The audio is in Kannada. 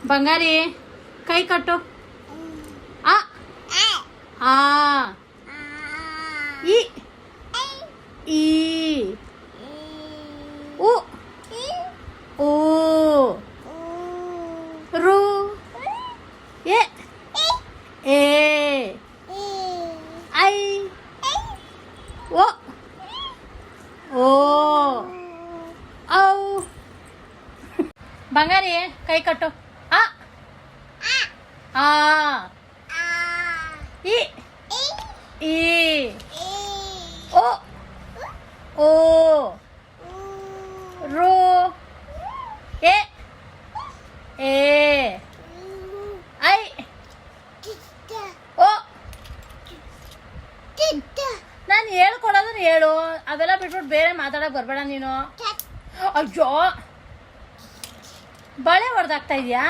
ಬಂಗಾರಿ ಕೈ ಕಟ್ಟು. ಆ ಆ ಇ ಈ ಉ ಊ ರು ಎ ಎ ಐ ಓ ಓ ಔ. ಬಂಗಾರಿ ಕೈ ಕಟ್ಟು. ಆ ಆ ಇ ಈ ಓ ಓ ರು ಎ ಎ ಐ ಓ. ನಾನು ಹೇಳ್ಕೊಡೋದನ್ನ ಹೇಳು, ಅವೆಲ್ಲ ಬಿಟ್ಬಿಟ್ಟು ಬೇರೆ ಮಾತಾಡಕ್ ಬರ್ಬೇಡ ನೀನು. ಅಯ್ಯೋ, ಬಳೆ ಹೊಡೆದಾಗ್ತಾ ಇದೆಯಾ?